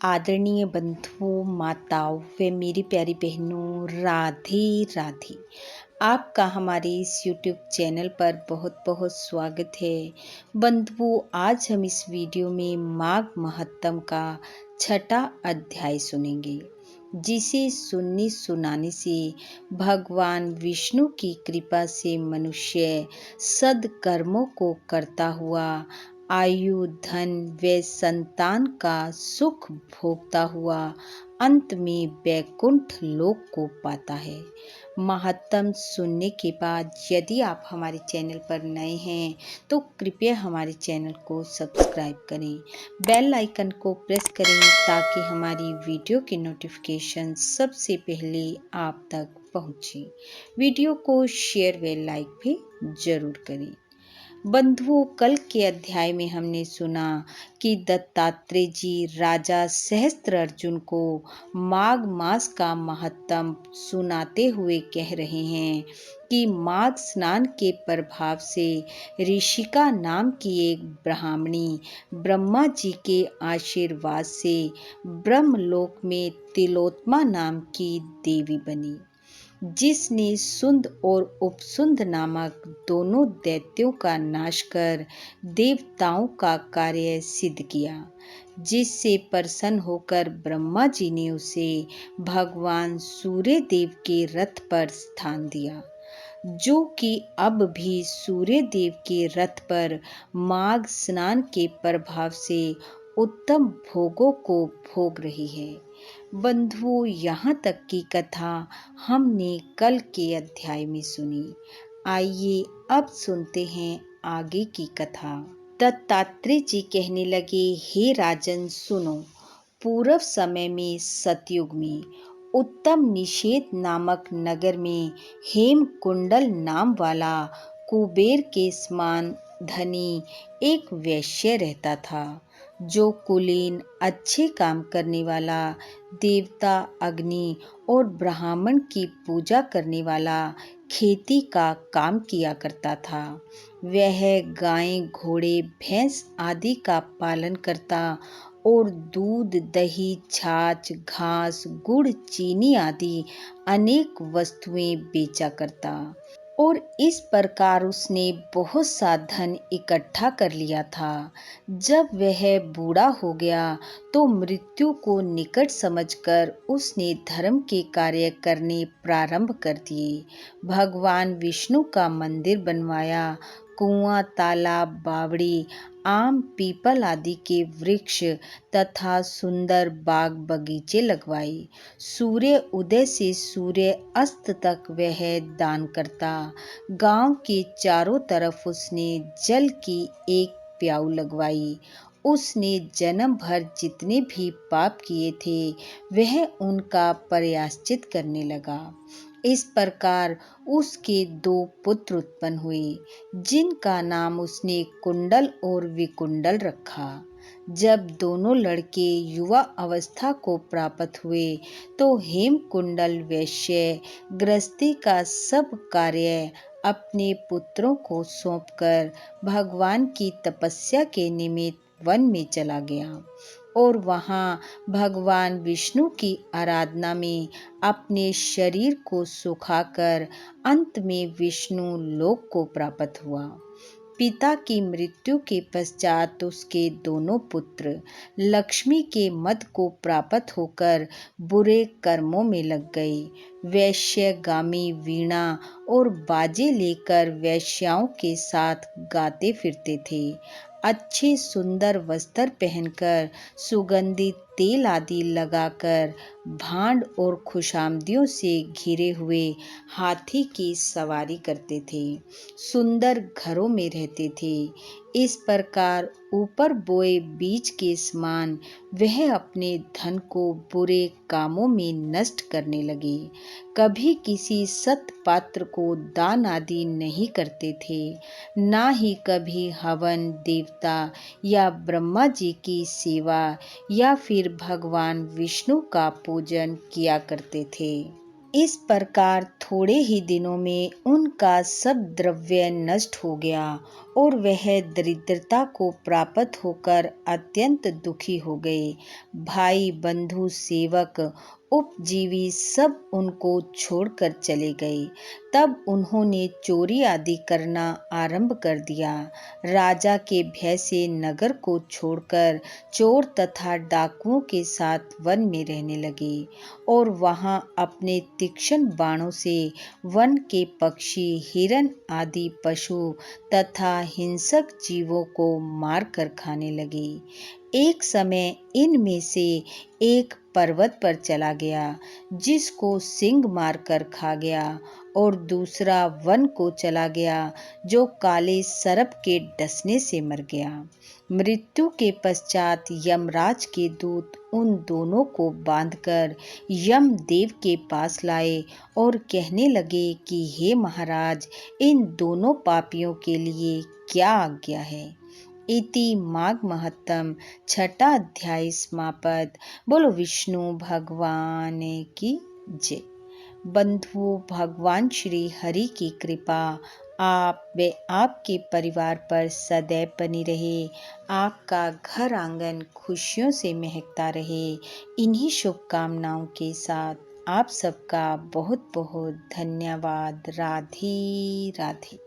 आदरणीय बंधुओं, माताओं व मेरी प्यारी बहनों, राधे राधे। आपका हमारे इस YouTube चैनल पर बहुत बहुत स्वागत है। बंधुओं, आज हम इस वीडियो में माघ महात्म का छठा अध्याय सुनेंगे, जिसे सुनने सुनाने से भगवान विष्णु की कृपा से मनुष्य सद्कर्मों को करता हुआ आयु, धन व संतान का सुख भोगता हुआ अंत में वैकुंठ लोक को पाता है। महात्म सुनने के बाद यदि आप हमारे चैनल पर नए हैं तो कृपया हमारे चैनल को सब्सक्राइब करें, बेल आइकन को प्रेस करें ताकि हमारी वीडियो की नोटिफिकेशन सबसे पहले आप तक पहुंचे। वीडियो को शेयर व लाइक भी जरूर करें। बंधुओं, कल के अध्याय में हमने सुना कि दत्तात्रेय जी राजा सहस्त्र अर्जुन को माघ मास का महत्व सुनाते हुए कह रहे हैं कि माघ स्नान के प्रभाव से ऋषिका नाम की एक ब्राह्मणी ब्रह्मा जी के आशीर्वाद से ब्रह्मलोक में तिलोत्तमा नाम की देवी बनी, जिसने सुंद और उपसुंद नामक दोनों दैत्यों का नाश कर देवताओं का कार्य सिद्ध किया, जिससे प्रसन्न होकर ब्रह्मा जी ने उसे भगवान सूर्य देव के रथ पर स्थान दिया, जो कि अब भी सूर्य देव के रथ पर माघ स्नान के प्रभाव से उत्तम भोगों को भोग रही है। बंधुओं, यहाँ तक की कथा हमने कल के अध्याय में सुनी। आइए अब सुनते हैं आगे की कथा। दत्तात्रेय जी कहने लगे, हे राजन सुनो। पूर्व समय में सतयुग में उत्तम निषेध नामक नगर में हेमकुंडल नाम वाला कुबेर के समान धनी एक वैश्य रहता था, जो कुलीन, अच्छे काम करने वाला, देवता अग्नि और ब्राह्मण की पूजा करने वाला खेती का काम किया करता था। वह गाय, घोड़े, भैंस आदि का पालन करता और दूध, दही, छाछ, घास, गुड़, चीनी आदि अनेक वस्तुएं बेचा करता। और इस प्रकार उसने बहुत सा धन इकट्ठा कर लिया था। जब वह बूढ़ा हो गया तो मृत्यु को निकट समझकर उसने धर्म के कार्य करने प्रारंभ कर दिए। भगवान विष्णु का मंदिर बनवाया, कुआं, तालाब, बावड़ी, आम, पीपल आदि के वृक्ष तथा सुंदर बाग बगीचे लगवाए। सूर्य उदय से सूर्य अस्त तक वह दान करता। गांव के चारों तरफ उसने जल की एक प्याऊ लगवाई। उसने जन्म भर जितने भी पाप किए थे वह उनका प्रायश्चित करने लगा। इस प्रकार उसके 2 पुत्र उत्पन्न हुए, जिनका नाम उसने कुंडल और विकुंडल रखा। जब दोनों लड़के युवा अवस्था को प्राप्त हुए तो हेमकुंडल वैश्य गृहस्थी का सब कार्य अपने पुत्रों को सौंपकर भगवान की तपस्या के निमित्त वन में चला गया और वहां भगवान विष्णु की आराधना में अपने शरीर को सुखाकर अंत में विष्णु लोक को प्राप्त हुआ। पिता की मृत्यु के पश्चात उसके दोनों पुत्र लक्ष्मी के मद को प्राप्त होकर बुरे कर्मों में लग गए। वैश्यगामी वीणा और बाजे लेकर वैश्याओं के साथ गाते फिरते थे। अच्छे सुंदर वस्त्र पहनकर, सुगंधित तेल आदि लगाकर, भांड और खुशामदियों से घिरे हुए हाथी की सवारी करते थे। सुंदर घरों में रहते थे। इस प्रकार ऊपर बोए बीज के समान वह अपने धन को बुरे कामों में नष्ट करने लगे। कभी किसी सत पात्र को दान आदि नहीं करते थे, ना ही कभी हवन, देवता या ब्रह्मा जी की सेवा या फिर भगवान विष्णु का पूजन किया करते थे। इस प्रकार थोड़े ही दिनों में उनका सब द्रव्य नष्ट हो गया और वह दरिद्रता को प्राप्त होकर अत्यंत दुखी हो गए। भाई, बंधु, सेवक, उपजीवी सब उनको छोड़कर चले गए। तब उन्होंने चोरी आदि करना आरंभ कर दिया। राजा के भय से नगर को छोड़कर चोर तथा डाकुओं के साथ वन में रहने लगे और वहां अपने तीक्ष्ण बाणों से वन के पक्षी, हिरन आदि पशु तथा हिंसक जीवों को मारकर खाने लगे। एक समय इनमें से एक पर्वत पर चला गया, जिसको सिंह मारकर खा गया, और दूसरा वन को चला गया, जो काले सर्प के डसने से मर गया। मृत्यु के पश्चात यमराज के दूत उन दोनों को बांधकर यमदेव के पास लाए और कहने लगे कि हे महाराज, इन दोनों पापियों के लिए क्या आज्ञा है। इति माघ महत्तम छठा अध्याय समाप्त। बोलो विष्णु भगवान की जय। बंधुओं, भगवान श्री हरि की कृपा आप व आपके परिवार पर सदैव बनी रहे। आपका घर आंगन खुशियों से महकता रहे। इन्हीं शुभकामनाओं के साथ आप सबका बहुत बहुत धन्यवाद। राधे राधे।